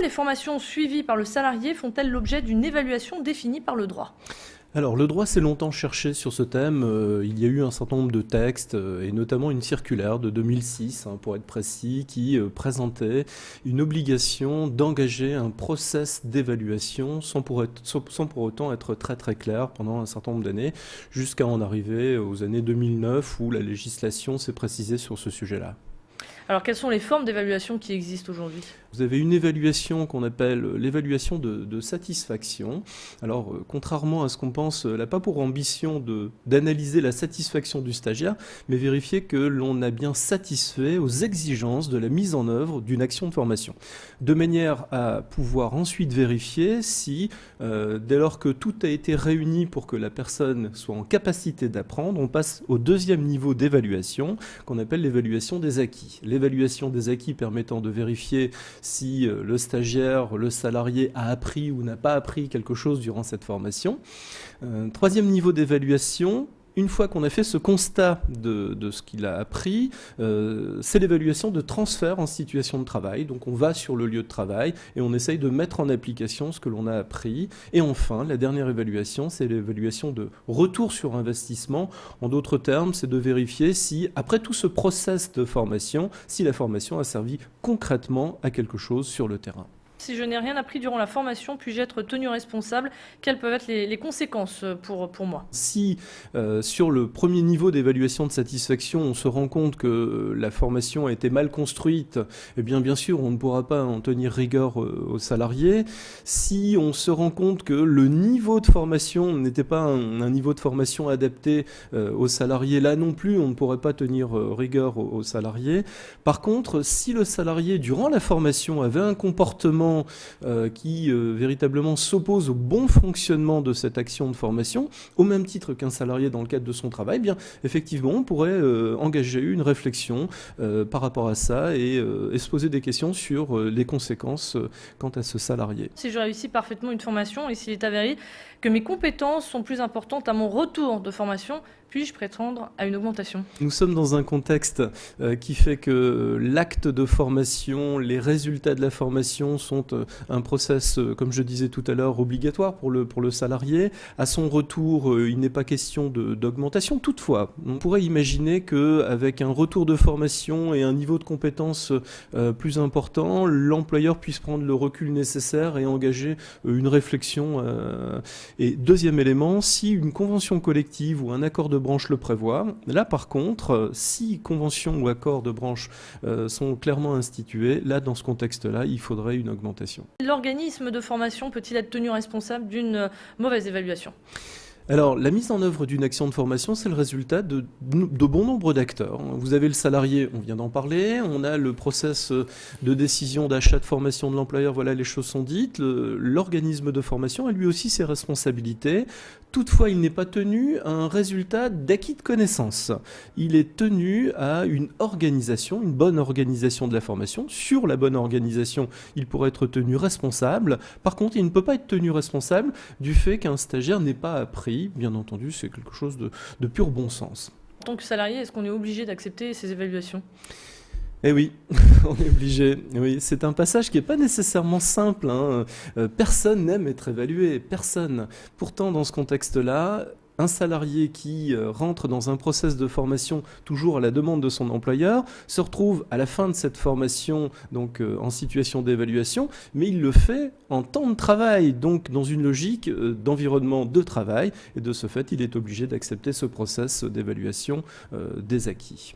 Les formations suivies par le salarié font-elles l'objet d'une évaluation définie par le droit ? Alors, le droit s'est longtemps cherché sur ce thème. Il y a eu un certain nombre de textes, et notamment une circulaire de 2006, pour être précis, qui présentait une obligation d'engager un process d'évaluation sans pour autant être très très clair pendant un certain nombre d'années, jusqu'à en arriver aux années 2009 où la législation s'est précisée sur ce sujet-là. Alors, quelles sont les formes d'évaluation qui existent aujourd'hui ? Vous avez une évaluation qu'on appelle l'évaluation de satisfaction. Alors, contrairement à ce qu'on pense, elle n'a pas pour ambition d'analyser la satisfaction du stagiaire, mais vérifier que l'on a bien satisfait aux exigences de la mise en œuvre d'une action de formation. De manière à pouvoir ensuite vérifier si, dès lors que tout a été réuni pour que la personne soit en capacité d'apprendre, on passe au deuxième niveau d'évaluation, qu'on appelle l'évaluation des acquis. L'évaluation des acquis permettant de vérifier si le stagiaire, le salarié a appris ou n'a pas appris quelque chose durant cette formation. Troisième niveau d'évaluation, une fois qu'on a fait ce constat de ce qu'il a appris, c'est l'évaluation de transfert en situation de travail. Donc on va sur le lieu de travail et on essaye de mettre en application ce que l'on a appris. Et enfin, la dernière évaluation, c'est l'évaluation de retour sur investissement. En d'autres termes, c'est de vérifier si, après tout ce process de formation, si la formation a servi concrètement à quelque chose sur le terrain. Si je n'ai rien appris durant la formation, puis-je être tenu responsable? Quelles peuvent être les conséquences pour moi? Si sur le premier niveau d'évaluation de satisfaction, on se rend compte que la formation a été mal construite, eh bien sûr, on ne pourra pas en tenir rigueur aux salariés. Si on se rend compte que le niveau de formation n'était pas un niveau de formation adapté aux salariés, là non plus, on ne pourrait pas tenir rigueur aux salariés. Par contre, si le salarié, durant la formation, avait un comportement qui véritablement s'oppose au bon fonctionnement de cette action de formation, au même titre qu'un salarié dans le cadre de son travail, eh bien effectivement on pourrait engager une réflexion par rapport à ça et se poser des questions sur les conséquences quant à ce salarié. Si je réussis parfaitement une formation et s'il est avéré que mes compétences sont plus importantes à mon retour de formation, puis-je prétendre à une augmentation? Nous sommes dans un contexte qui fait que l'acte de formation, les résultats de la formation sont un process, comme je disais tout à l'heure, obligatoire pour le salarié. À son retour, il n'est pas question d'augmentation. Toutefois, on pourrait imaginer qu'avec un retour de formation et un niveau de compétence plus important, l'employeur puisse prendre le recul nécessaire et engager une réflexion. Et deuxième élément, si une convention collective ou un accord de branche le prévoit, là par contre, si convention ou accord de branche sont clairement institués, là dans ce contexte-là, il faudrait une augmentation. L'organisme de formation peut-il être tenu responsable d'une mauvaise évaluation ? Alors, la mise en œuvre d'une action de formation, c'est le résultat de bon nombre d'acteurs. Vous avez le salarié, on vient d'en parler, on a le process de décision d'achat de formation de l'employeur, voilà, les choses sont dites. L'organisme de formation a lui aussi ses responsabilités. Toutefois, il n'est pas tenu à un résultat d'acquis de connaissances. Il est tenu à une organisation, une bonne organisation de la formation. Sur la bonne organisation, il pourrait être tenu responsable. Par contre, il ne peut pas être tenu responsable du fait qu'un stagiaire n'ait pas appris. Bien entendu, c'est quelque chose de pur bon sens. En tant que salarié, est-ce qu'on est obligé d'accepter ces évaluations ? Eh oui, on est obligé. Oui, c'est un passage qui n'est pas nécessairement simple. Personne n'aime être évalué, personne. Pourtant, dans ce contexte-là, un salarié qui rentre dans un process de formation toujours à la demande de son employeur se retrouve à la fin de cette formation donc en situation d'évaluation, mais il le fait en temps de travail, donc dans une logique d'environnement de travail, et de ce fait, il est obligé d'accepter ce process d'évaluation des acquis.